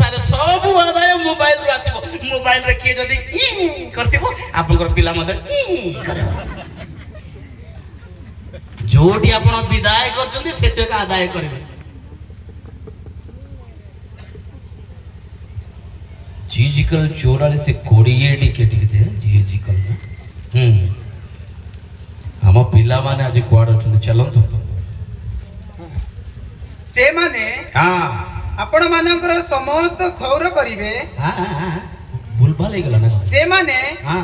ताले सब आदाय मोबाइल रो आसीबो मोबाइल रे के जदी करतिबो आपनकर पिला मदर करबो जोटी आपण विदाय करचंदी सेते का आदाय करबे जीजिकल 44 से 20 टिके दे जीजिकल हम पिला माने आज कुआड अछन चलंतु से माने हां आपण मानकर समस्त खौर करिवे हां हां भूलभाल हे गला ना से माने हां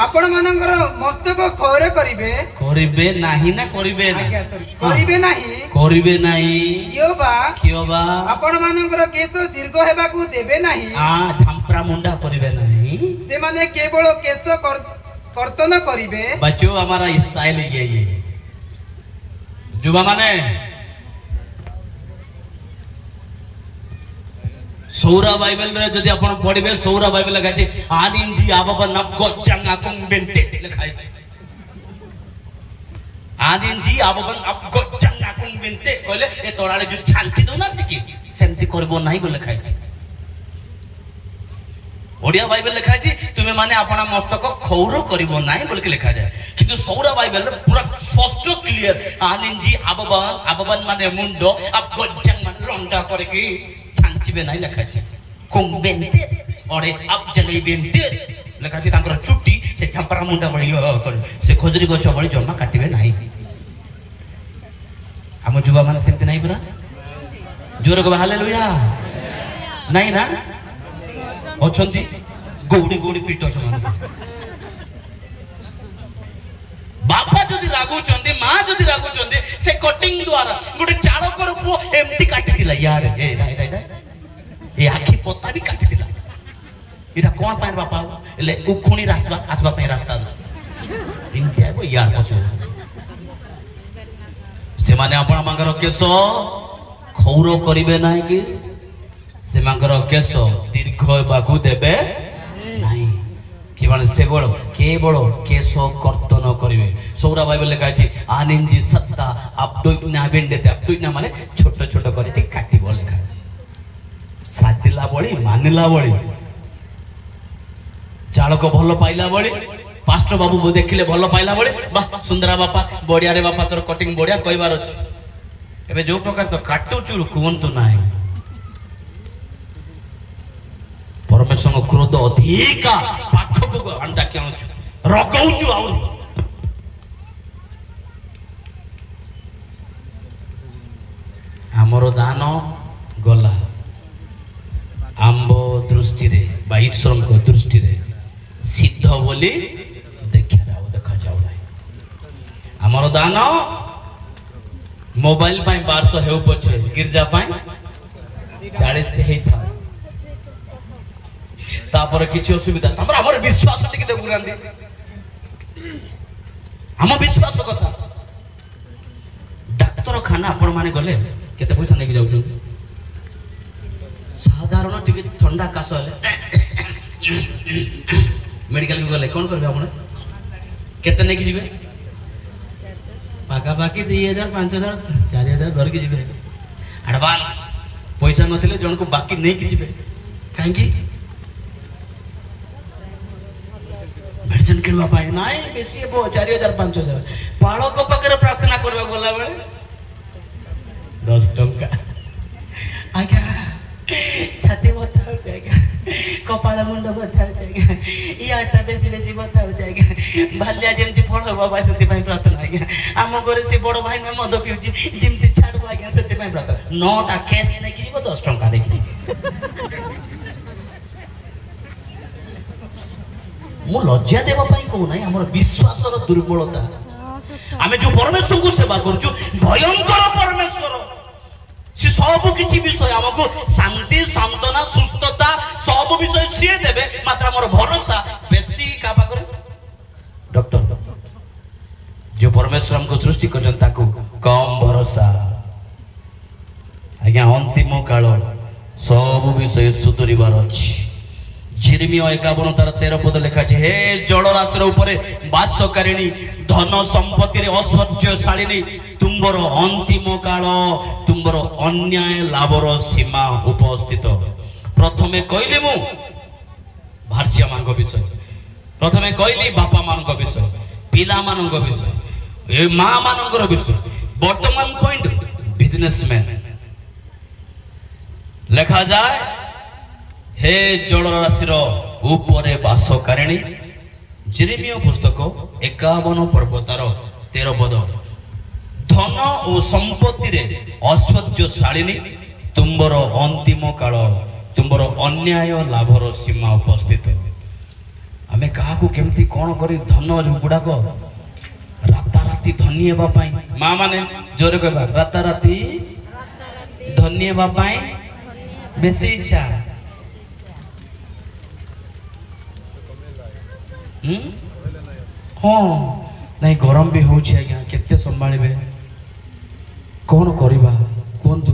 आपण मानकर मस्तक खौर करिवे करिवे नाही ना करिवे ना आज्ञा सर करिवे नाही कियो बा आपण मानकर केश दीर्घ हेबा को देबे नाही हां झांपरा मुंडा करिवे नाही से माने केवल केश कर्तन करिवे बच्चों हमारा स्टाइल ये जुबा माने सौरा बाइबल रे जदि आपण पढिबे सौरा बाइबल लिखा छै आनिंजी आबब नबगो चंगा कुं बेंते लिखा छै आनिंजी आबब नबगो चंगा कुं बेंते कहले ए तोराले जो छालती दो ना कि सेमती करबो नाही बोले लिखा छै ओडिया बाइबल लिखा छै तुमे माने आपना मस्तक खौर करबो नाही बोल के लिखा जाय किंतु सौरा बाइबल रे पूरा स्पष्ट क्लियर आनिंजी आबबन माने मुंडो अब गज्जंग माने रंडा करे की छांचबे नाही लिखा छै कुंबेंते ओरे अब जले बेंते लिखा छै तांकर चुट्टी से झंपरा मुंडा बळी कर से खोजरी गछ बळी जम्मा काटिबे नाही हम जुवा माने सेमते नाही बरा जोर को हालेलुया नाही ना अछंती गौडी गौडी पीट समान बापा जदि रागु चंदी मां जदि रागु चंदी से कटिंग द्वारा गोटे चालकर पु एमटी काटी दिला यार ए ए आखी पत्ता भी काटी दिला इरा कोन पाए बापा ले उखुणी आसबा पे रास्ता इनते आबो यार पछो से माने आपण मांगर केस खौर करिवे नाही कि से मांगर केस दीर्घ बागु देबे नाही केवल केश कर्तन करिवे सौरा बाइबल लिखा अछि आनिंजी सत्ता अपडोइना बेंडेते अपडोइना माने छोट छोट करी टी काटिबो लिखा अछि साजिला बळी मानिला बळी चालक भलो पाइला बळी पास्टर बाबू देखिले भलो पाइला बळी बा सुंदरा बापा बडिया रे बापा तोर कटिंग बडिया कहबार अछि एबे जो प्रकार तो काटू चुर कोन तो नाही परमेश्वर क्रोध अधिका पाखक अंडा केणुछु रगौछु आउर हमरो दान गला आंब दृष्टि रे बा ईश्वर को दृष्टि रे सिद्ध बोली देखा जाऊ नाही हमरो दान मोबाइल पाई 1200 हेउ पछे गिरजा पाई 40 से हेई था तापर किछि असुविधा तमरा हमर विश्वास टिके दे गुरांदी हम विश्वास कथा डाक्टर खाना आपण माने गले केते पैसा नेकी जाउ छु साधारण टिके ठंडा कास हले मेडिकल गले कोन करबे आपण केते नेकी जिबे पाका बाकी 2000 5000 4000 धर के जिबे एडवांस पैसा नथिले जण को बाकी नेकी जिबे काहे की मेडिसिन किनवा पाए नाई बेसी बो 4000 5000 पाळक पकर प्रार्थना करबा बोला बेले 10 टंका आज्ञा छाती बता हो जाएगा कपाळ मुंड बता हो जाएगा याटा बेसी बेसी बता हो जाएगा भालिया जेमती फळ बाबा सती पई प्रार्थना आज्ञा हम घरे से बड़ भाई ने मद पिउची जेमती छाडबो आज्ञा सती पई प्रार्थना नोटा कैश नै कि 10 टंका देखि मु लज्जा देवा पाई को नाही हमर विश्वास रो दुर्बलता आमे जो परमेश्वर को सेवा करछु भयंकर परमेश्वर से सब किछि विषय हमको शांति सांत्वना सुस्थता सब विषय से देबे मात्र हमर भरोसा बेसी का पा करे डॉक्टर जो परमेश्वर हमको सृष्टि करजन ताको कम भरोसा आज्ञा अंतिम काल सब विषय सुधरिबार अछि जिरमिया 51 तार 13 पद लिखा है हे जलराशि उपरे वासकारिणी धन संपत्ति रे ऐश्वर्यशालिनी तुमर अंतिम काल तुमर अन्याय लाभर सीमा उपस्थित प्रथमे कहली मु भार्या मान विषय प्रथमे कहली बापा मान विषय पिला मान विषय ए माँ मान विषय वर्तमान पॉइंट बिजनेसमैन लेखा जाए हे जल राशि उपरे बासकारिणी जेरेमिया पुस्तक 51 पर्वतार 13 पद धन और संपत्ति रे ऐश्वर्यशालिनी तुमर अंतिम काल तुमर अन्याय लाभर सीमा उपस्थित आमे काहाकू केमती कोन करी धन गुड़ाक राताराती धनी हेबा पाई माँ माने जोरे कहबा राताराती धनी हेबा पाई बेसी इच्छा हाँ नहीं गरम भी होउछि आज्ञा केते संभाळिबे कोन करिबा कोनतु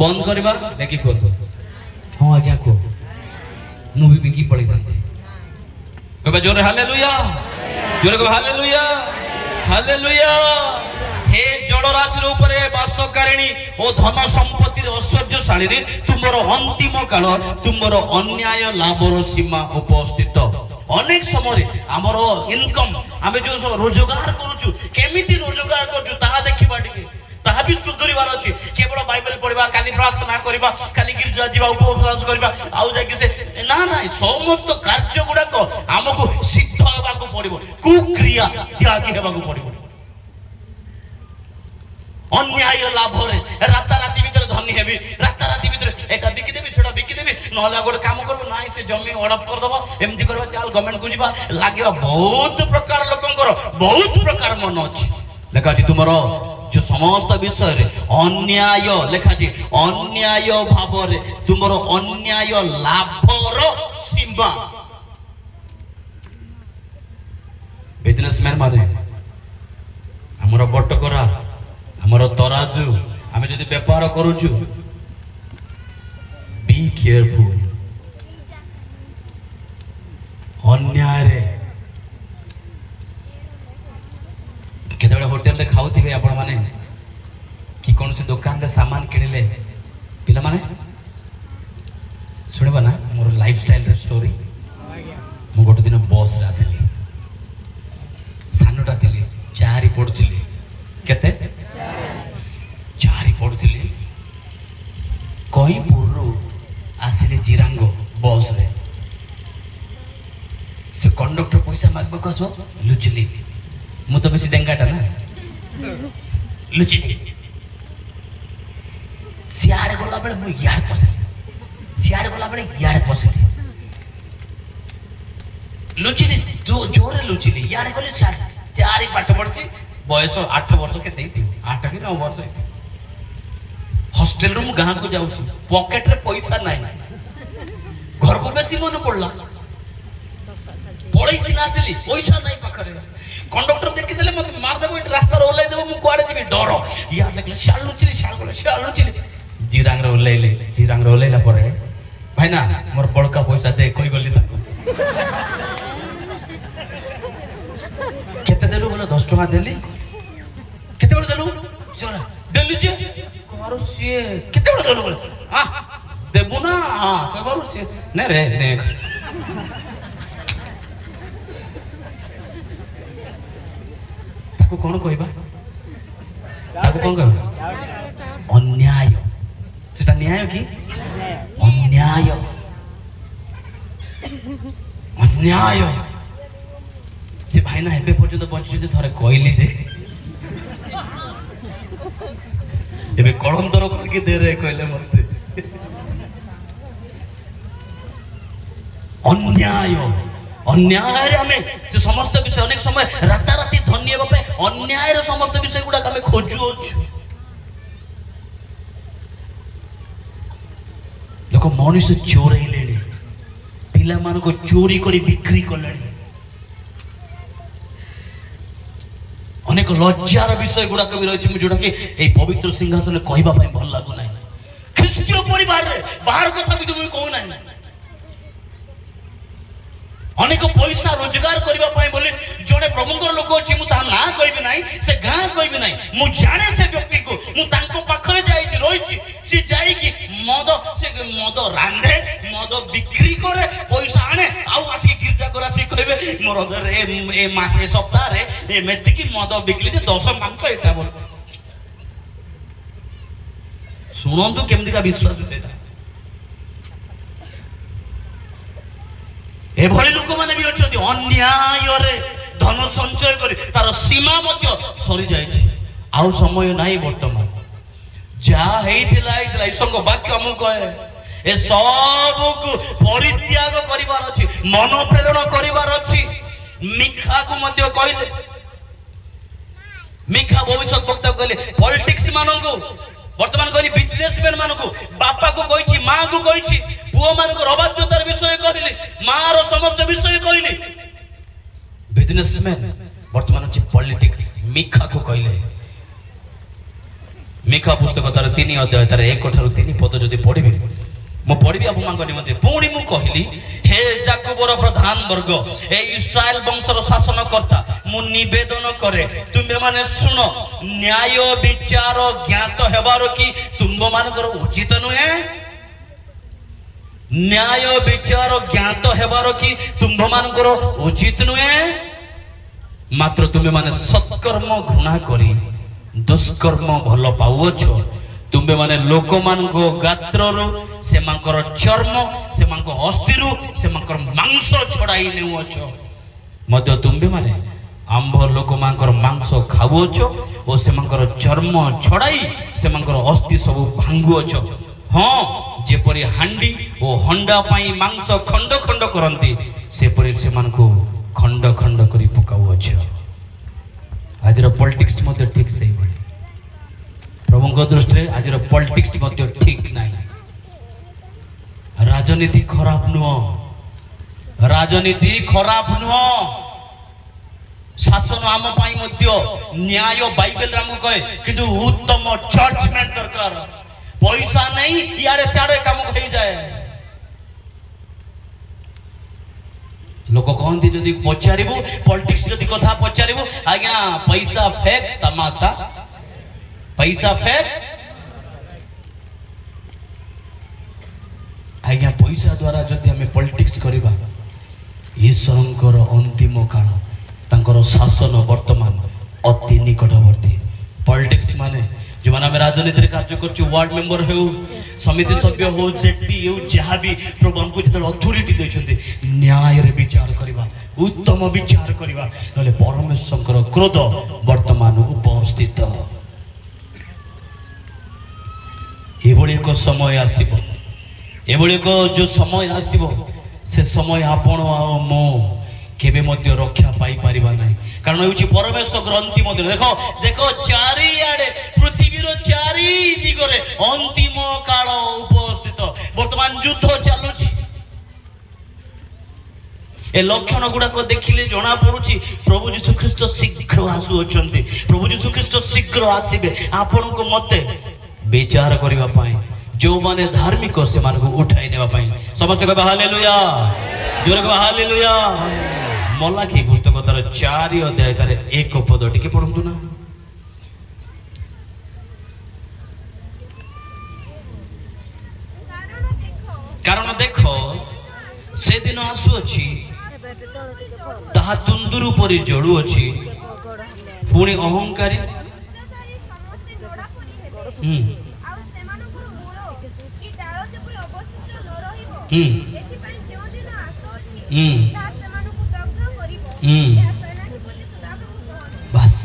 बंद करिबा देखि कोनतु हाँ आज्ञा को मु भी बिकी पड़ी थांती कहबे जोरे हालेलुया जोरे कहबे हालेलुया हालेलुया हे जड़ राशि ऊपर बासकारिणी ओ धन संपत्ति ऐश्वर्यशालिनी तुमर अंतिम काल तुमर अन्याय लाभर सीमा उपस्थित अनेक समय आमर इनकम आमे जो सब रोजगार करूछु केमिति रोजगार करूछु ताहा देखिबा टिके ताहा भी सुधरिबार अछि केवल बाइबल पढिबा खाली प्रार्थना करिबा खाली गिरजा जीवा उपवास करिबा आउ जाके से ना ना समस्त कार्य गुडा को हमकु सिद्ध हेबा को पड़िबो कुक्रिया त्यागी हेबा को पड़िबो अन्याय लाभरे राताराती भीतर धनी हेबी राताराती भीतर एटा बिकी देबी सेटा बिकी देबी नहला गोटे काम करबो नाइ से जमी हड़प कर दबो एमती करबा चाल गवर्नमेंट को जीवा लागिबा बहुत प्रकार लोकंकर बहुत प्रकार मन अछि लेखा अछि तुमरो जो समस्त विषय रे अन्याय लेखा अछि अन्याय भावरे तुमरो अन्याय लाभर सीमा बिजनेसमैन माने हमरो बटकरा हमरो तराजू आमे जदि व्यापार करूछु बी केयरफुल अन्याय रे केतबेले होटल रे खाउथिबे आपण माने कि कोन से दुकान रे सामान किनिले पिला माने सुनबा ना मोर लाइफस्टाइल रे स्टोरी मु गोटे दिन बस रे आसिली सानोटा थिली चारि पडुथिली केते चारि पडुथिली कहींपुरु आसिले जिरांगो बस रे से कंडक्टर पैसा मागबो कसो लुचली मु तो बेसी डेंगाटा ना लुचली सियाड़े गला बेले मु यार पसली सियाड़े गला बेले यार पसली लुचली दो जोरे लुचली यार गले चारि पाठ पड़ची बयस 8 वर्ष के देती 8 कि 9 वर्ष हॉस्टेल रू गाँ को जाऊँ पॉकेट रे पैसा नहीं घर को बेसी मन पड़ला पड़े सीना आसली पैसा नहीं पाखरे कंडक्टर देखी देले मत मार देबो ए रास्ता रे ओलाई देबो मु कुआडे जीबी डर या देखले शाल लुचली जिरांग रे ओलाइला परे भाई ना मोर बड़का पैसा दे कोई गली ताको केते देलु बोले 10 टका देली केते बड़ देलु चला देलु जे कबारो से केते बड़ देलु बोले हां देबु ना हां कबारो से ने रे ने ताको कोन कहबा ताको कोन कहबा अन्याय सेटा न्याय की अन्याय अन्याय से भाई ना हेबे पर्यंत बंचिते थरे कहली जे एबे कलंतर करके दे रे कहले मते अन्याय अन्याय रे हमें से समस्त विषय अनेक समय राताराती धन्य हेबा पे अन्याय रे समस्त विषय गुडा हमें खोजु अछि लोक मनुष्य चोरई लेनी पिला मान को चोरी करी बिक्री कलेनी अनेक लज्जार विषय गुड़ा भी रही जोटा कि पवित्र सिंहासन कहवा भल लगुना ख्रीष्टीय परिवार रे बाहर कथा भी तुम कहू ना अनेक पैसा रोजगार करने बोले जड़े प्रभुंर लोक अच्छी मुझे ना कहबी ना से गाँ कहबी ना मु जाने से व्यक्ति को मुझे पाखे रही सी जा मद से मद रांधे मद ମୋର ଏ ମାସ ଏ ସପ୍ତାହରେ ଏତିକି ମଦ ବିକିଲି ଯେ 10 ମାଂସ ଏଟା ବୋଲ। ଶୁଣନ୍ତୁ କେମିତିକା ବିଶ୍ୱାସ ସେଇଟା। ଏଭଳି ଲୋକମାନେ ବି ଅଛନ୍ତି ଅନ୍ୟାୟରେ ଧନ ସଞ୍ଚୟ କରି ତାର ସୀମା ମଧ୍ୟ ସରିଯାଇଛି, ଆଉ ସମୟ ନାହିଁ। ବର୍ତ୍ତମାନ ଯାହା ହେଇଥିଲା ଈଶ୍ୱରଙ୍କ ବାକ୍ୟ ଆମକୁ କହେ ଏ ସବୁକୁ ପରିତ୍ୟାଗ କରିବାର ଅଛି, ମନ ପ୍ରେରଣ କରିବାର ଅଛି। ମିଖାକୁ ମଧ୍ୟ କହିଲେ, ମିଖା ଭବିଷ୍ୟତ ବକ୍ତା କହିଲେ ପଲିଟିକ୍ସ ମାନଙ୍କୁ, ବର୍ତ୍ତମାନ କହିଲି ବିଜନେସମ୍ୟାନ ମାନଙ୍କୁ, ବାପାକୁ କହିଛି, ମାଙ୍କୁ କହିଛି, ପୁଅ ମାନଙ୍କର ଅବାଧ୍ୟତାର ବିଷୟ କହିଲି, ମାର ସମସ୍ତ ବିଷୟ କହିଲି। ବିଜନେସମ୍ୟାନ ବର୍ତ୍ତମାନ ଅଛି ପଲିଟିକ୍ସ। ମିଖାକୁ କହିଲେ, ମିଖା ପୁସ୍ତକ ତାର 3 ଅଧ୍ୟାୟ ତାର 1 ଠାରୁ 3 ପଦ ଯଦି ପଢିବେ, ମୁଁ ପଢିବି ଆପଣଙ୍କ ନିମନ୍ତେ। ପୁଣି ମୁଁ କହିଲି, ହେ ଯାକୋବର ପ୍ରଧାନ ବର୍ଗ, ଏ ଇସ୍ରାଏଲ ବଂଶର ଶାସନକର୍ତ୍ତା, ମୁଁ ନିବେଦନ କରେ ତୁମେମାନେ ଶୁଣ। ନ୍ୟାୟ ବିଚାର ଜ୍ଞାତ ହେବାର କି ତୁମମାନଙ୍କର ଉଚିତ ନୁହେଁ? ନ୍ୟାୟ ବିଚାର ଜ୍ଞାତ ହେବାର କି ତୁମମାନଙ୍କର ଉଚିତ ନୁହେଁ? ମାତ୍ର ତୁମେମାନେ ସତ୍କର୍ମ ଘୃଣା କରି ଦୁଷ୍କର୍ମ ଭଲ ପାଉଅଛ। ତୁମେମାନେ ଲୋକମାନଙ୍କ ଗାତ୍ରରୁ ସେମାନଙ୍କର ଚର୍ମ, ସେମାନଙ୍କ ଅସ୍ଥିରୁ ସେମାନଙ୍କର ମାଂସ ଛଡ଼ାଇ ନେଉଅଛ। ମଧ୍ୟ ତୁମେମାନେ ଆମ୍ଭ ଲୋକମାନଙ୍କର ମାଂସ ଖାଉଅଛ ଓ ସେମାନଙ୍କର ଚର୍ମ ଛଡ଼ାଇ ସେମାନଙ୍କର ଅସ୍ଥି ସବୁ ଭାଙ୍ଗୁଅଛ। ହଁ, ଯେପରି ହାଣ୍ଡି ଓ ହଣ୍ଡା ପାଇଁ ମାଂସ ଖଣ୍ଡ ଖଣ୍ଡ କରନ୍ତି, ସେପରି ସେମାନଙ୍କୁ ଖଣ୍ଡ ଖଣ୍ଡ କରି ପକାଉଅଛ। ଆଜିର ପଲିଟିକ୍ସ ମଧ୍ୟ ଠିକ ସେଇଭଳି। ପ୍ରଭୁଙ୍କ ଦୃଷ୍ଟିରେ ଆଜିର ପଲିଟିକ୍ସ ମଧ୍ୟ ଠିକ ନାହିଁ। ରାଜନୀତି ଖରାପ ନୁହଁ, ରାଜନୀତି ଖରାପ ନୁହଁ। ଶାସନ ଆମ ପାଇଁ ମଧ୍ୟ ନ୍ୟାୟ ବାଇବେଲରେ ଆମକୁ କହେ, କିନ୍ତୁ ଉତ୍ତମ ଜଜମେଣ୍ଟ ଦରକାର। ପଇସା ନେଇ ଇଆଡେ ସିଆଡେ କାମ ହେଇଯାଏ। ଲୋକ କହନ୍ତି ଯଦି ପଚାରିବୁ ପଲିଟିକ୍ସ ଯଦି କଥା ପଚାରିବୁ, ଆଜ୍ଞା ପଇସା ଫେକ୍ ତମାସା, ପଇସା ଫେକ୍। ଆଜ୍ଞା ପଇସା ଦ୍ୱାରା ଯଦି ଆମେ ପଲିଟିକ୍ସ କରିବା, ଈଶ୍ୱରଙ୍କର ଅନ୍ତିମ କାଳ, ତାଙ୍କର ଶାସନ ବର୍ତ୍ତମାନ ଅତି ନିକଟବର୍ତ୍ତୀ। ପଲିଟିକ୍ସ ମାନେ ଯେଉଁମାନେ ଆମେ ରାଜନୀତିରେ କାର୍ଯ୍ୟ କରୁଛୁ, ୱାର୍ଡ ମେମ୍ବର ହେଉ, ସମିତି ସଭ୍ୟ ହେଉ, ଜେପି ହେଉ, ଯାହା ବି ପ୍ରଭୁ ଆମକୁ ଯେତେବେଳେ ଅଥରିଟି ଦେଇଛନ୍ତି ନ୍ୟାୟରେ ବିଚାର କରିବା, ଉତ୍ତମ ବିଚାର କରିବା, ନହେଲେ ପରମେଶ୍ୱରଙ୍କର କ୍ରୋଧ ବର୍ତ୍ତମାନ ଉପସ୍ଥିତ। ଏଭଳି ଏକ ସମୟ ଆସିବ, ଏଭଳି ଏକ ଯୋଉ ସମୟ ଆସିବ, ସେ ସମୟ ଆପଣ ଆଉ ମୁଁ କେବେ ମଧ୍ୟ ରକ୍ଷା ପାଇପାରିବା ନାହିଁ। କାରଣ ହେଉଛି ପରମେଶ୍ୱର ଅନ୍ତିମ ଦିନ। ଦେଖ ଦେଖ ଚାରିଆଡେ, ପୃଥିବୀର ଚାରି ଦିଗରେ ଅନ୍ତିମ କାଳ ଉପସ୍ଥିତ। ବର୍ତ୍ତମାନ ଯୁଦ୍ଧ ଚାଲୁଛି। ଏ ଲକ୍ଷଣ ଗୁଡାକ ଦେଖିଲେ ଜଣା ପଡୁଛି ପ୍ରଭୁ ଯୀଶୁଖ୍ରୀଷ୍ଟ ଶୀଘ୍ର ଆସୁଅଛନ୍ତି। ପ୍ରଭୁ ଯୀଶୁଖ୍ରୀଷ୍ଟ ଶୀଘ୍ର ଆସିବେ ଆପଣଙ୍କୁ ମତେ ବିଚାର କରିବା ପାଇଁ। ଯେଉଁମାନେ ଧାର୍ମିକ ସେମାନଙ୍କୁ ଉଠାଇ ନେବା ପାଇଁ। ସମସ୍ତେ କହିବା ହାଲେଲୁୟା, ଜୋରେ କହିବା ହାଲେଲୁୟା। ମଲାଖି ପୁସ୍ତକ ତାର 4 ଅଧ୍ୟାୟ ତାର 1 ପଦ ଟିକେ ପଢନ୍ତୁ ନା। କାରଣ ଦେଖ ସେଦିନ ଆସୁଅଛି, ତାହା ତୁନ୍ଦୁରୁ ପରି ଜଳୁଅଛି, ପୁଣି ଅହଙ୍କାରୀ ବାସ୍।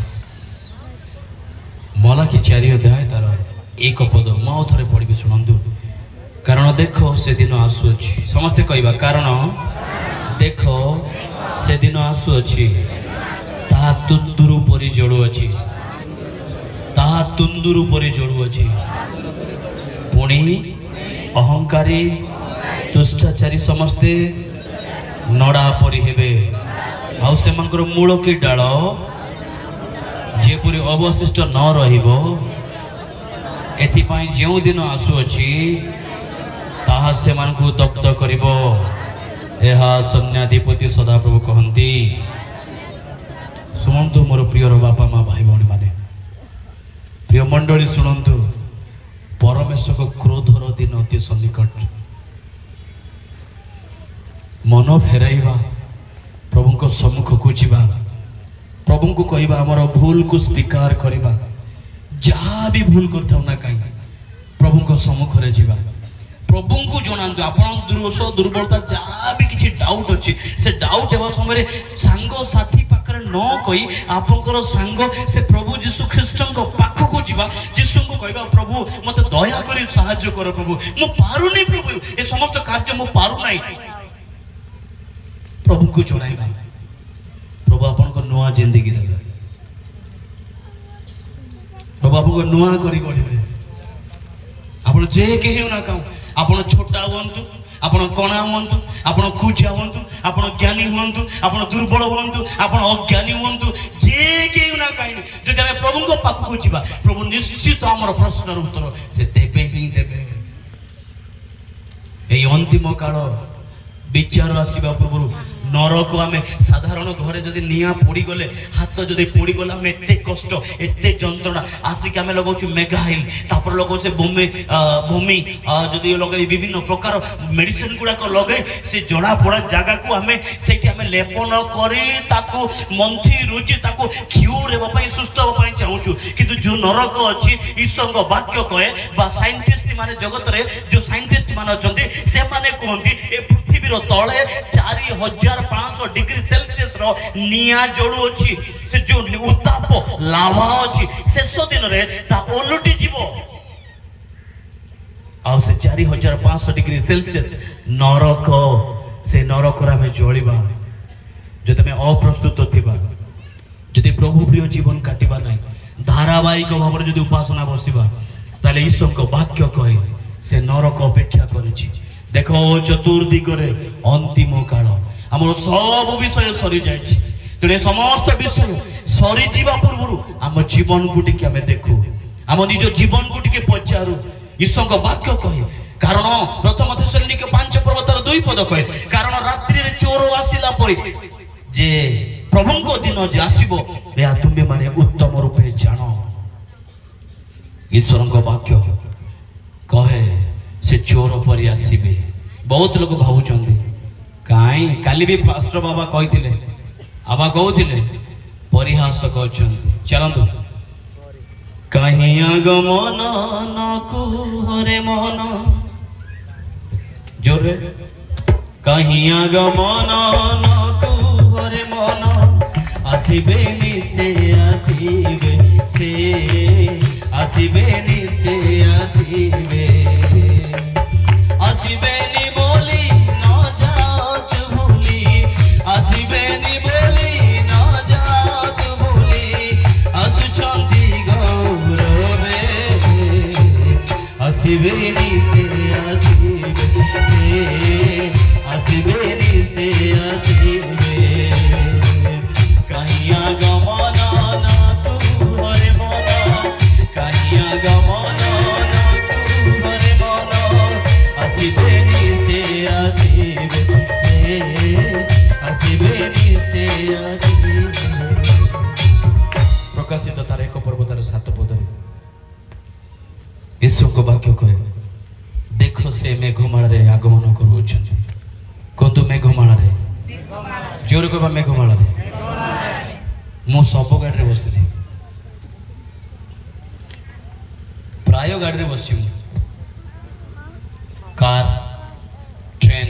ମଲାଖି 4 ଅଧ୍ୟାୟ ତାର 1 ପଦ ମୁଁ ଆଉ ଥରେ ପଢିବି, ଶୁଣନ୍ତୁ। କାରଣ ଦେଖ ସେଦିନ ଆସୁଅଛି, ସମସ୍ତେ କହିବା, କାରଣ ଦେଖ ସେଦିନ ଆସୁଅଛି, ତାହା ତୁନ୍ଦୁରୁ ପରି ଜଳୁଅଛି, ତାହା ତୁନ୍ଦୁରୁ ପରି ଜଳୁଅଛି, ପୁଣି ଅହଙ୍କାରୀ ଦୁଷ୍ଟାଚାରୀ ସମସ୍ତେ ନଡ଼ା ପରି ହେବେ, ଆଉ ସେମାନଙ୍କର ମୂଳ କି ଡାଳ ଯେପରି ଅବଶିଷ୍ଟ ନ ରହିବ। ଏଥିପାଇଁ ଯେଉଁ ଦିନ ଆସୁଅଛି ତାହା ସେମାନଙ୍କୁ ଦଗ୍ଧ କରିବ। ଏହା ସୈନ୍ୟାଧିପତି ସଦାପ୍ରଭୁ କହନ୍ତି। ଶୁଣନ୍ତୁ ମୋର ପ୍ରିୟର ବାପା ମା ଭାଇ ଭଉଣୀ ମାନେ, ପ୍ରିୟ ମଣ୍ଡଳୀ ଶୁଣନ୍ତୁ, ପରମେଶ୍ୱରଙ୍କ କ୍ରୋଧର ଦିନ ଅତି ସନ୍ନିକଟ। ମନ ଫେରାଇବା, ପ୍ରଭୁଙ୍କ प्रभु को सम्मुख को जीवा प्रभु को कहवा आमर भूल को स्वीकार करवा जहाँ भी भूल कर ना कहीं प्रभु को सम्मुख रे जीवा प्रभु को जनातु आप दोष दुर्बलता जहाँ भी किसी डाउट अच्छी से डाउट होगा समय सांग साथी पाखरे न कही आपंकर सांग से प्रभु जीशु ख्रीस्ट पाखक जीवा जीशु को कहवा प्रभु मत दया कर साहाय्य कर प्रभु मु पारुनी प्रभु ए समस्त कार्य मु पारु नहीं प्रभु को जनाइबा प्रभु आपन को नुआ जिंदगी देबे प्रभु आपन को नुआ करी गढ़िबे आपन जे केहि ना कहू आपण छोटा हुंतु आपण कणा हुंतु आपण खुजा हुंतु आपण ज्ञानी हुंतु आपण दुर्बल हुंतु आपण अज्ञानी हुंतु जे केउ ना काई जदि हम प्रभु को पाखु को जीवा प्रभु निश्चित हमर प्रश्नर उत्तर से देबे ही देबे ए अंतिम काल विचार आसीबा पूर्व नरक आम साधारण घरे जदि निया पोड़ी गले हाथ जदि पोड़ी गला आम एते कष्ट एते जंत्रणा आसिक आम लगाऊ मेगाहिल तापर लगाऊ से भूमि भूमि जदि लगे विभिन्न प्रकार मेडिसिन गुड़ाक लगे से जड़ा पड़ा जगह को आम से लेपन कर मंथी रुचि क्यूर होगापी सुस्थ होगापी चाहूँ किंतु जो नरक अच्छी ईश्वर वाक्य कहे साइंटिस्ट माने जगत रे जो साइंटिस्ट मान अच्छा से माने कहती ए पृथ्वीर तले 4500 डिग्री सेल्सियस रो निया जड़ू अच्छी से जो उत्ताप लावा अच्छी शेष दिन रे ता ओलटी जीवो आ से 4500 डिग्री सेल्सियस नरक से नरक रे हमें जळिबा जो तमे अप्रस्तुत थिबा जदि प्रभु प्रिय जीवन काटिबा नाही धारावाहिक भाव जदि उपासना बसिबा ताले ईश्वर को वाक्य कहे से नरक अपेक्षा करिछि देखो चतुर्दिगरे अंतिम काल आम सब विषय सरी जाए तेरे समस्त विषय सरी जीवा पूर्व आम जीवन को टिके आम देखू आम निज जीवन को टिके पचारू ईश्वर वाक्य कहे कारण प्रथम थेसलोनिके 5 पर्वतर 2 पद कहे कारण रात्रि रे चोर आसिला परी जे प्रभु को दिन जे आसीबो या तुमे माने उत्तम रूपे जानो ईश्वर वाक्य कहे से चोर परी आसीबे बहुत लोग भावुचंदी काई काली भी पास्टर बाबा कही आबा कहते परिहास कर चलतु कहीं आगमन न कुहरे मन जोरे कहीं आगमन न कुहरे मन आसीबे नि से आसीबे नि से आसीबे नि बोली न जात भूली आसीबे नि बोली न जात भूली आसुचंदी गौरवे आसीबे नि से आसीबे नि से कहीं आगमन न तुहरे मन कहीं आगमन प्रकाशित तार 1 पर्व तार 7 पद ईश्वर को वाक्य कहे देख से मेघमाल रे आगमन करूछन कोंतु मेघमाल रे जोर कहबा मेघमाल रे मो सब गाड़ी रे बसली प्राय गाड़ी रे बसी कार ट्रेन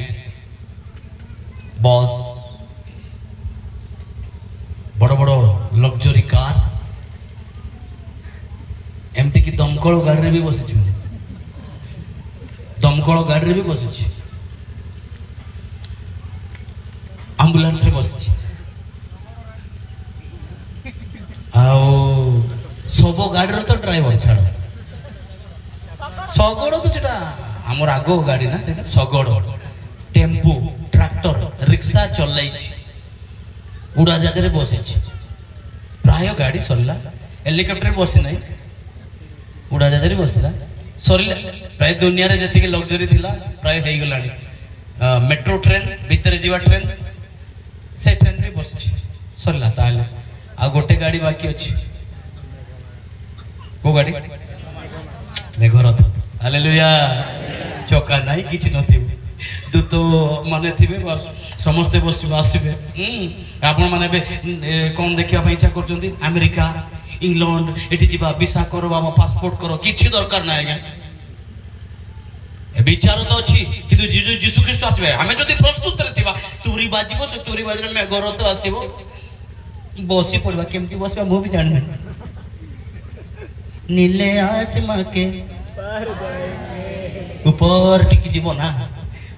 बस बड़ बड़ लग्जरी कार एमती कि दमकल गाड़ी भी बसी दमकल गाड़ी भी बसी आम्बुलांस रे बसी सब गाड़ी तो ड्राइवर छाड़ शगड़ तो सेटा आमर आग गाड़ी ना सेटा शगड़ टेम्पू ट्रैक्टर रिक्शा चलाई उड़ाजाज रे बसी प्राय गाड़ी सरला हेलिकॉप्टर बसी ना उड़ाजाज रे बसला सरला प्राय दुनिया रे जति के लग्जरी थिला प्राय हेई गलानी मेट्रो ट्रेन भीतर जीवा ट्रेन से ट्रेन रे बसी सरला ताले आ गोटे गाड़ी बाकी अछि को गाड़ी मेघरथ हालेलुया चौका नहीं किछि नथि दूत माने थिबे ସମସ୍ତେ ବସିବେ ଆସିବେ ଆପଣମାନେ ଏବେ କ'ଣ ଦେଖିବା ପାଇଁ ଇଚ୍ଛା କରୁଛନ୍ତି? ଆମେରିକା, ଇଂଲଣ୍ଡ, ଏଠି ଯିବା, ଭିସା କର ବାବା, ପାସପୋର୍ଟ କର, କିଛି ଦରକାର ନାହିଁ ଆଜ୍ଞା। ବିଚାର ତ ଅଛି, କିନ୍ତୁ ଯୀଶୁ ଖ୍ରୀଷ୍ଟ ଆସିବେ। ଆମେ ଯଦି ପ୍ରସ୍ତୁତରେ ଥିବା, ତୁରି ବାଜିବ, ସେ ତୁରି ବାଜିଲେ ମେଘର ତ ଆସିବ, ବସି ପଡ଼ିବା। କେମିତି ବସିବା ମୁଁ ବି ଜାଣିନି। नीले आसमां के ऊपर टिकी जीव ना,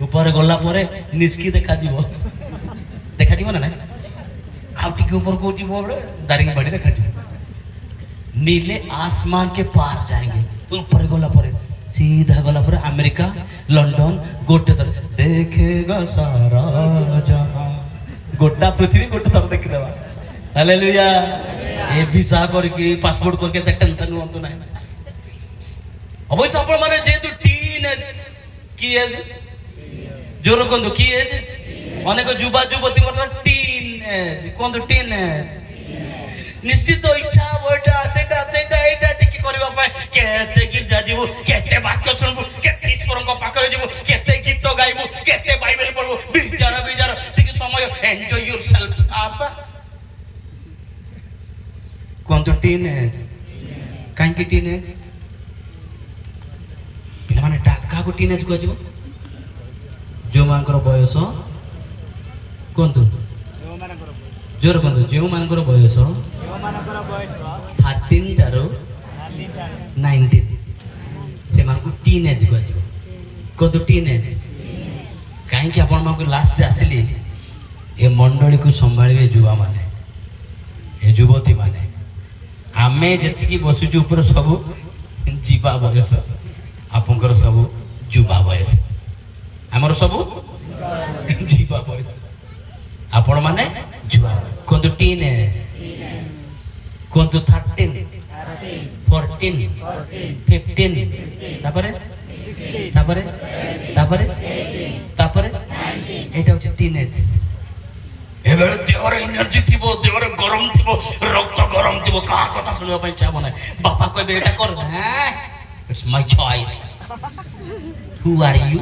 ऊपर गला परे निस्की देखा जीव ना ना आउ टिके ऊपर को जीव बड़े दारिंगबाड़ी देखा जीव। नीले आसमां के पार जाएंगे, ऊपर गला परे सीधा गला परे अमेरिका, लंदन, गोटे तर देखेगा सारा जहां। गोटा पृथ्वी गोटे तर देखि देबा। हालेलुया। ए ভিসা করকে পাসপোর্ট করকে তে টেনশন হতো না। অবশ্য আপন মানে যেহেতু টিনেজ কি এজ জোর কোন কি এজ অনেক যুবা যুবতী মানে টিনেজ কোন টিনেজ নিশ্চিত ইচ্ছা ওইটা সেটা সেটা এইটা টিকে করিবা পায় কেতে গির্জা যাবো, কেতে বাক্য শুনবো, কেতে ঈশ্বরଙ୍କ পাখরে যাবো, কেতে গীত গাইবো, কেতে বাইবেল পড়বো, বিচার টিকে সময় এনজয় ইয়োরসেলফ আপা quanto teenage କାହିଁକି teenage ପିଲାମାନେ କାହାକୁ teenage କୁହାଯିବ? ଯେଉଁମାନଙ୍କର ବୟସ କୁହନ୍ତୁ, ଜୋର କୁହନ୍ତୁ, ଯେଉଁମାନଙ୍କର ବୟସ 13 ଠାରୁ 19 ସେମାନଙ୍କୁ teenage କୁହାଯିବ। କୁହନ୍ତୁ teenage। କାହିଁକି ଆପଣମାନଙ୍କୁ ଲାଷ୍ଟରେ ଆସିଲି ଏ ମଣ୍ଡଳୀକୁ ସମ୍ଭାଳିବେ ଯୁବାମାନେ, ଏ ଯୁବତୀ ମାନେ। ଆମେ ଯେତିକି ବସୁଛୁ ଉପରେ ସବୁ ଯିବା ବୟସ, ଆପଣଙ୍କର ସବୁ ଯୁବା ବୟସ, ଆମର ସବୁ ଯିବା ବୟସ, ଆପଣମାନେ ଯୁବା। କୁହନ୍ତୁ ଟିନେଜ, କୁହନ୍ତୁ 13, 14, 15, ତାପରେ ତାପରେ ତାପରେ ତାପରେ ଏଇଟା ହଉଛି ଟିନେଜ। এবারে দেহরে এনার্জি থিব, দেহরে গরম থিব, রক্ত গরম থিব, কাহা কথা শুনিবা পাই চাব না। বাপা কইবে এটা কর, হ্যাঁ it's my choice, who are you.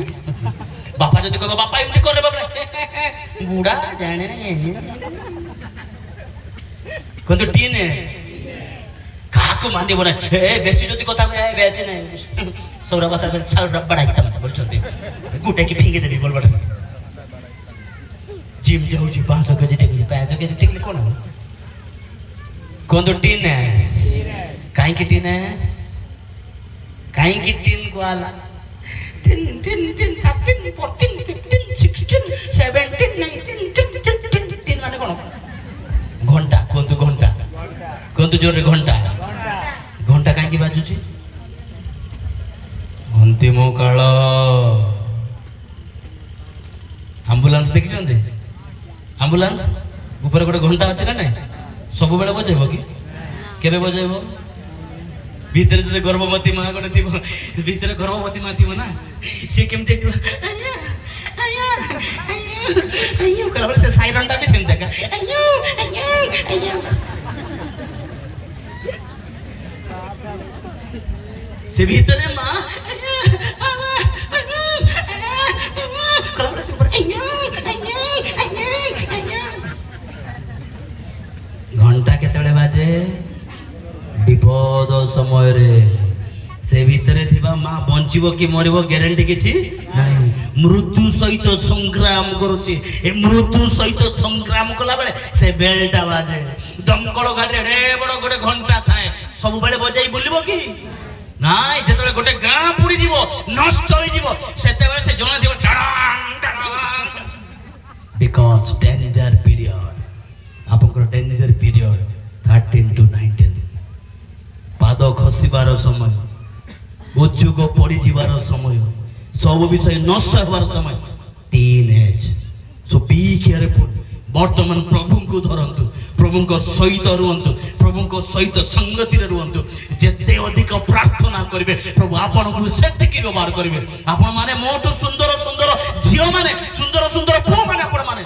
বাপা যদি কইবে বাপা এমনি করে, বাবা বুড়া জানে না এমনি কিন্তু টিনেজ কাহাকু মানিব না। এ বেশি যদি কথা কই বেশি নাই সৌরা বাসার সাউরা বাড়াইতাম বলছন্তি, গুটে কি ফিঙ্গে দেবি বলবাটা। जिम जाऊँ 500 के टिकली 500 के टिकली कौन हो? कौन तो टीनेज। काहे की टीनेज? काहे की टीन को आला 10 10 10 13 14 15 16 17 19 10 माने कौन? घंटा। कौन तो घंटा? कौन तो जोरे घंटा? घंटा काहे की बाजू छी? अंतिम काल एम्बुलेंस देखि छन्ते? आम्बुलांस ऊपर गोटे घंटा अच्छे ना नहीं, सब बेले बजेब कि केबे बजेब? भीतर जो गर्भवती माँ गोटे थी, भीतर गर्भवती माँ थी ना, सी केमती से साइरन टा भी सेमती का से भीतर माँ घंटा केतबेले बाजे? विपद समय रे से भितरे थिबा मां बंचिबो कि मरिबो ग्यारंटी किछि नाही। मृत्यु सहित संग्राम करूची, ए मृत्यु सहित संग्राम कला बेले से बेलटा बाजे। दमकल गाड़ी रे बड़ गोटे घंटा थाए, सब बेले बजाई बोलिबो कि नाही। जेतबेले गोटे गां पुरी जीवो, नष्ट होई जीवो, सेतेबेले से जणा दिबो डडांग डडांग, बिकॉज़ डेंजर पीरियड। आपनकर डेंजर पीरियड 13 to 19, पाद खसिबार समय, उच्चुक पड़ी जीवार समय, सब विषय नष्ट होवार समय, टीनेज। So be careful. वर्तमान प्रभु को धरंतु, प्रभु को सहित रुहंतु, प्रभु को सहित संगति रे रुहंतु। जेते अधिक प्रार्थना करिवे प्रभु आपन को सेतिकी व्यवहार करिवे। आपन माने मोटो सुंदर सुंदर झियो माने, सुंदर सुंदर पुओ माने आपन माने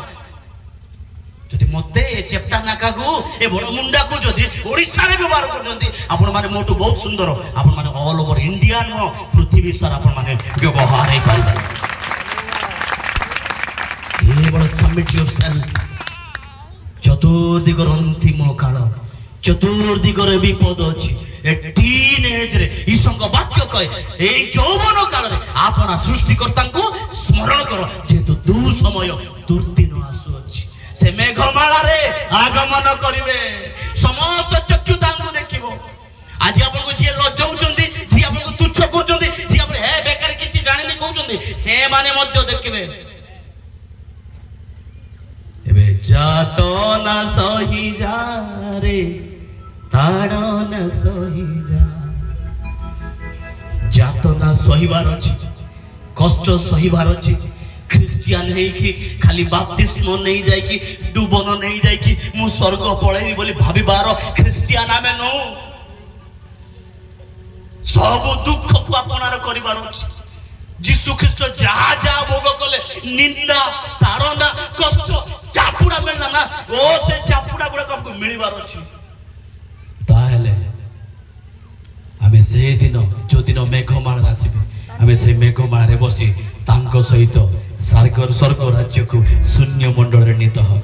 যদি মতে চেপটা নাকাগু এ বড় মুন্ডাকু যদি ওড়িশারে ব্যবহার করছন্তি, আপন মানে মোটু বহুত সুন্দর, আপন মানে অল ওভার ইন্ডিয়া নো পৃথিবী সারা আপন মানে ব্যবহার হই পারিবে। କେବଳ ସବମିଟ୍ yourself। ଚତୁର୍ଦିଗର ଅନ୍ତିମ କାଳ, ଚତୁର୍ଦିଗରେ ବିପଦ ଅଛି। ଏ ଟିନ୍ ଏଜରେ ଈଶ୍ୱରଙ୍କ ବାକ୍ୟ କହେ ଏଇ ଯୌବନ କାଳରେ ଆପଣ ସୃଷ୍ଟିକର୍ତ୍ତାଙ୍କୁ ସ୍ମରଣ କର, ଯେହେତୁ ଦୁଃସମୟ ଦୁର୍ଦିନ ଆସୁଅଛି। ସେ ମେଘମାଳାରେ ଆଗମନ କରିବେ, ସମସ୍ତ ଚକ୍ଷୁ ତାଙ୍କୁ ଦେଖିବ। ଆଜି ଆପଣଙ୍କୁ ଯିଏ ଲଜ୍ଜାଉଛନ୍ତି, ଯିଏ ଆପଣଙ୍କୁ ତୁଚ୍ଛ କରୁଛନ୍ତି, ଯିଏ ଆପଣ ହେ ବେକାର କିଛି ଜାଣିନି କହୁଛନ୍ତି, ସେମାନେ ମଧ୍ୟ ଦେଖିବେ। ଏବେ ଯାତନା ସହି ଯା ରେ ତାଡ଼ନ ସହି ଯା। ଯାତନା ସହିବାର ଅଛି, କଷ୍ଟ ସହିବାର ଅଛି। ଖ୍ରୀଷ୍ଟିଆନ ହେଇକି ଖାଲି ବାପ୍ତିସ୍ମ ନେଇ ଯାଇକି ଡୁବନ ନେଇ ଯାଇକି ମୁଁ ସ୍ୱର୍ଗ ପଳେଇବି ବୋଲି ଭାବିବାର ଖ୍ରୀଷ୍ଟିଆନ ଆମେ ନଉ। ସବୁ ଦୁଃଖକୁ ଆପଣାର କରିବାର ଅଛି। ଯୀଶୁ ଖ୍ରୀଷ୍ଟ ଯାହା ଯାହା ଭୋଗ କଲେ, ନିନ୍ଦା, ତାଡ଼ନା, କଷ୍ଟ, ଚାପୁଡା ମିଳିଲା ନା, ଓ ସେ ଚାପୁଡା ଗୁଡାକ ଆମକୁ ମିଳିବାର ଅଛି। ତାହେଲେ ଆମେ ସେଇଦିନ ଯୋଉଦିନ ମେଘମାଳାରେ ଆସିବେ, ଆମେ ସେଇ ମେଘମାଳାରେ ବସି ତାଙ୍କ ସହିତ ସ୍ୱର୍ଗ ରାଜ୍ୟକୁ ଶୂନ୍ୟ ମଣ୍ଡଳରେ ନୀତ ହବ।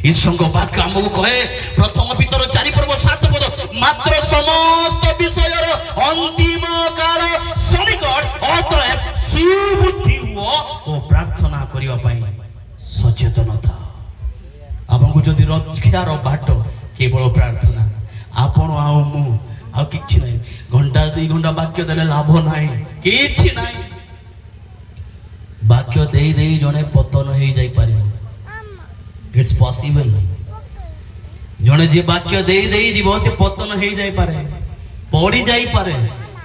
ଈଶ୍ୱରଙ୍କ ବାକ୍ୟ ଆମକୁ କହେ ପ୍ରଥମ ପିତର 4:7 ମାତ୍ର ସମସ୍ତ ବିଷୟର ଅନ୍ତିମ କାଳ ସନ୍ନିକଟ, ଅତଏବ ସୁବୁଦ୍ଧି ହୁଅ ଓ ପ୍ରାର୍ଥନା କରିବା ପାଇଁ ସଚେତନତା। ଆପଣଙ୍କୁ ଯଦି ରକ୍ଷାର ବାଟ କେବଳ ପ୍ରାର୍ଥନା, ଆପଣ ଆଉ ମୁଁ ଆଉ କିଛି ନାହିଁ। ଘଣ୍ଟା 2 ଘଣ୍ଟା ବାକ୍ୟ ଦେଲେ ଲାଭ ନାହିଁ, କିଛି ନାହିଁ। ବାକ୍ୟ ଦେଇ ଦେଇ ଜଣେ ପତନ ହେଇଯାଇପାରିବ, ଇଟ୍ସ ପସିବଲ। ଜଣେ ଯିଏ ବାକ୍ୟ ଦେଇ ଦେଇ ଯିବ ସେ ପତନ ହେଇଯାଇପାରେ, ପଡି ଯାଇପାରେ,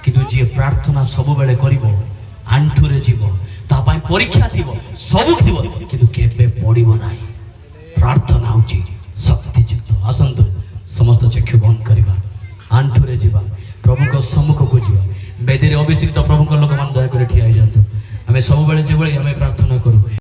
କିନ୍ତୁ ଯିଏ ପ୍ରାର୍ଥନା ସବୁବେଳେ କରିବ, ଆଣ୍ଠୁରେ ଯିବ, ତା ପାଇଁ ପରୀକ୍ଷା ଥିବ, ସବୁ ଥିବ, କିନ୍ତୁ କେବେ ପଡିବ ନାହିଁ। ପ୍ରାର୍ଥନା ହଉଛି ଶକ୍ତିଯୁକ୍ତ। ଆସନ୍ତୁ ସମସ୍ତ ଚକ୍ଷୁ ବନ୍ଦ କରିବା, ଆଣ୍ଠୁରେ ଯିବା, ପ୍ରଭୁଙ୍କ ସମ୍ମୁଖକୁ ଯିବା। ବେଦୀରେ ଅଭିଷିକ୍ତ ପ୍ରଭୁଙ୍କ ଲୋକମାନେ ଦୟାକରି ଠିଆ ହେଇଯାନ୍ତୁ। ଆମେ ସବୁବେଳେ ଯେଭଳି ଆମେ ପ୍ରାର୍ଥନା କରୁ।